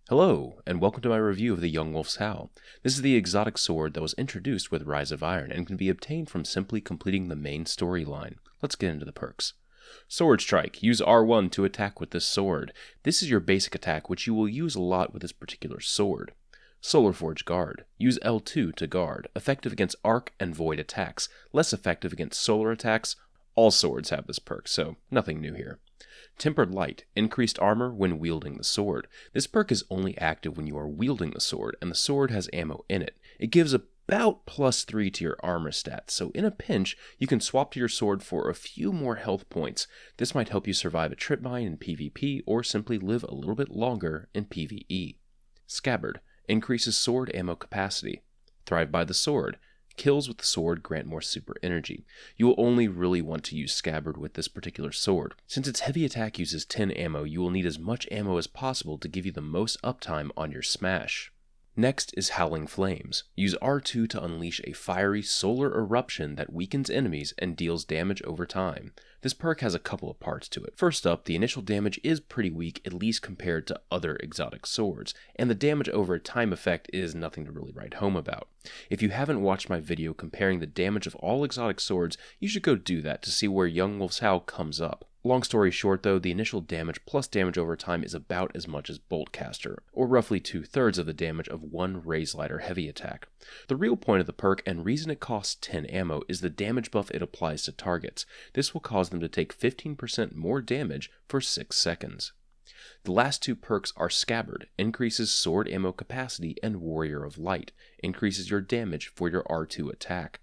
Hello, and welcome to my review of the Young Wolf's Howl. This is the exotic sword that was introduced with Rise of Iron and can be obtained from simply completing the main storyline. Let's get into the perks. Sword Strike. Use R1 to attack with this sword. This is your basic attack, which you will use a lot with this particular sword. Solar Forge Guard. Use L2 to guard. Effective against arc and void attacks. Less effective against solar attacks. All swords have this perk, so nothing new here. Tempered Light. Increased armor when wielding the sword. This perk is only active when you are wielding the sword, and the sword has ammo in it. It gives about +3 to your armor stats, so in a pinch, you can swap to your sword for a few more health points. This might help you survive a trip mine in PvP, or simply live a little bit longer in PvE. Scabbard. Increases sword ammo capacity. Thrive by the sword. Kills with the sword grant more super energy. You will only really want to use Scabbard with this particular sword. Since its heavy attack uses 10 ammo, you will need as much ammo as possible to give you the most uptime on your smash. Next is Howling Flames. Use R2 to unleash a fiery solar eruption that weakens enemies and deals damage over time. This perk has a couple of parts to it. First up, the initial damage is pretty weak, at least compared to other exotic swords, and the damage over time effect is nothing to really write home about. If you haven't watched my video comparing the damage of all exotic swords, you should go do that to see where Young Wolf's Howl comes up. Long story short though, the initial damage plus damage over time is about as much as Boltcaster, or roughly 2/3 of the damage of one Razelighter heavy attack. The real point of the perk and reason it costs 10 ammo is the damage buff it applies to targets. This will cause them to take 15% more damage for 6 seconds. The last two perks are Scabbard, increases sword ammo capacity, and Warrior of Light, increases your damage for your R2 attack.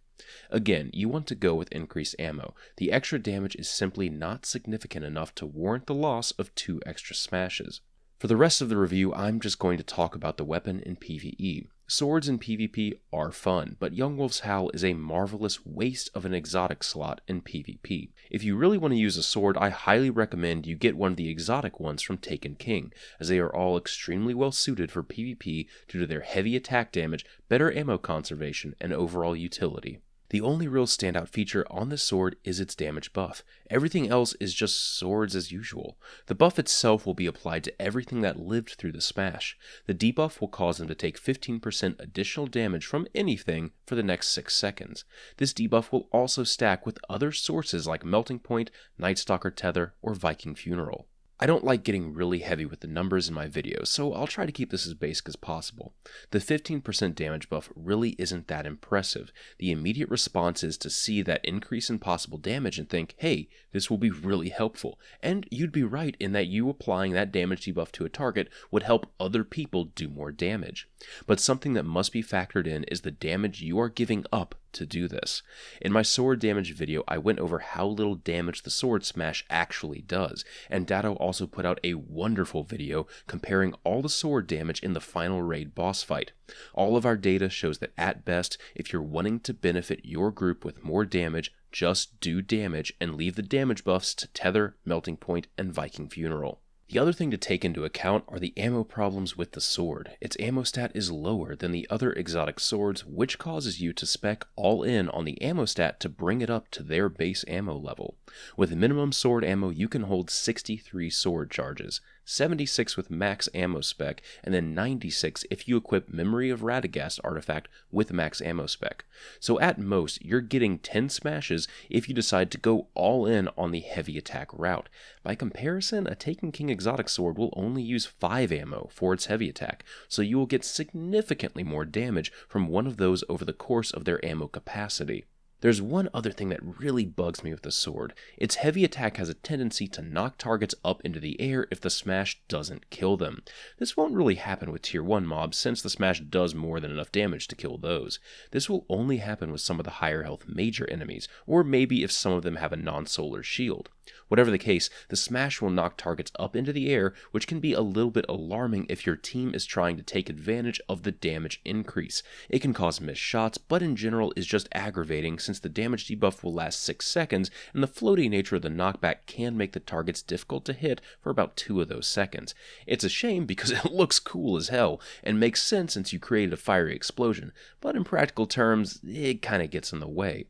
Again, you want to go with increased ammo. The extra damage is simply not significant enough to warrant the loss of 2 extra smashes. For the rest of the review, I'm just going to talk about the weapon in PvE. Swords in PvP are fun, but Young Wolf's Howl is a marvelous waste of an exotic slot in PvP. If you really want to use a sword, I highly recommend you get one of the exotic ones from Taken King, as they are all extremely well suited for PvP due to their heavy attack damage, better ammo conservation, and overall utility. The only real standout feature on this sword is its damage buff. Everything else is just swords as usual. The buff itself will be applied to everything that lived through the smash. The debuff will cause them to take 15% additional damage from anything for the next 6 seconds. This debuff will also stack with other sources like Melting Point, Nightstalker Tether, or Viking Funeral. I don't like getting really heavy with the numbers in my videos, so I'll try to keep this as basic as possible. The 15% damage buff really isn't that impressive. The immediate response is to see that increase in possible damage and think, hey, this will be really helpful. And you'd be right in that you applying that damage debuff to a target would help other people do more damage. But something that must be factored in is the damage you are giving up to do this. In my sword damage video, I went over how little damage the sword smash actually does, and Datto also put out a wonderful video comparing all the sword damage in the final raid boss fight. All of our data shows that at best, if you're wanting to benefit your group with more damage, just do damage and leave the damage buffs to Tether, Melting Point, and Viking Funeral. The other thing to take into account are the ammo problems with the sword. Its ammo stat is lower than the other exotic swords, which causes you to spec all in on the ammo stat to bring it up to their base ammo level. With minimum sword ammo, you can hold 63 sword charges, 76 with max ammo spec, and then 96 if you equip Memory of Radagast artifact with max ammo spec. So at most, you're getting 10 smashes if you decide to go all in on the heavy attack route. By comparison, a Taken King exotic sword will only use 5 ammo for its heavy attack, so you will get significantly more damage from one of those over the course of their ammo capacity. There's one other thing that really bugs me with the sword. Its heavy attack has a tendency to knock targets up into the air if the smash doesn't kill them. This won't really happen with tier 1 mobs since the smash does more than enough damage to kill those. This will only happen with some of the higher health major enemies, or maybe if some of them have a non-solar shield. Whatever the case, the smash will knock targets up into the air, which can be a little bit alarming if your team is trying to take advantage of the damage increase. It can cause missed shots, but in general is just aggravating since the damage debuff will last 6 seconds, and the floaty nature of the knockback can make the targets difficult to hit for about 2 of those seconds. It's a shame because it looks cool as hell, and makes sense since you created a fiery explosion, but in practical terms, it kinda gets in the way.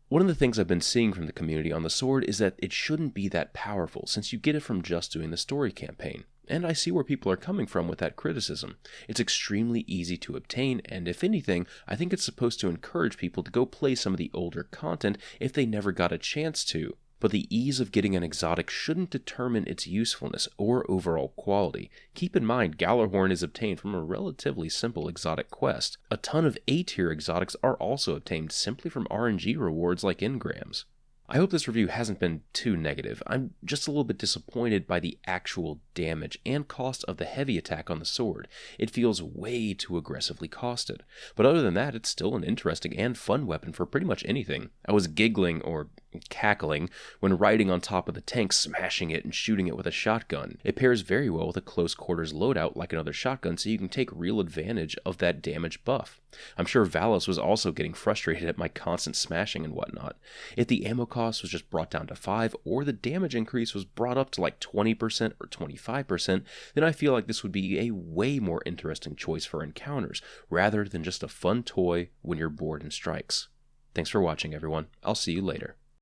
One of the things I've been seeing from the community on the sword is that it shouldn't be that powerful since you get it from just doing the story campaign. and I see where people are coming from with that criticism. It's extremely easy to obtain, and if anything, I think it's supposed to encourage people to go play some of the older content if they never got a chance to. But the ease of getting an exotic shouldn't determine its usefulness or overall quality. Keep in mind, Gallarhorn is obtained from a relatively simple exotic quest. A ton of A-tier exotics are also obtained simply from RNG rewards like engrams. I hope this review hasn't been too negative. I'm just a little bit disappointed by the actual damage and cost of the heavy attack on the sword. It feels way too aggressively costed. But other than that, it's still an interesting and fun weapon for pretty much anything. I was giggling, or cackling, when riding on top of the tank, smashing it and shooting it with a shotgun. It pairs very well with a close quarters loadout like another shotgun, so you can take real advantage of that damage buff. I'm sure Valos was also getting frustrated at my constant smashing and whatnot. If the ammo cost was just brought down to 5, or the damage increase was brought up to like 20% or 25%, then I feel like this would be a way more interesting choice for encounters, rather than just a fun toy when you're bored in strikes. Thanks for watching, everyone. I'll see you later.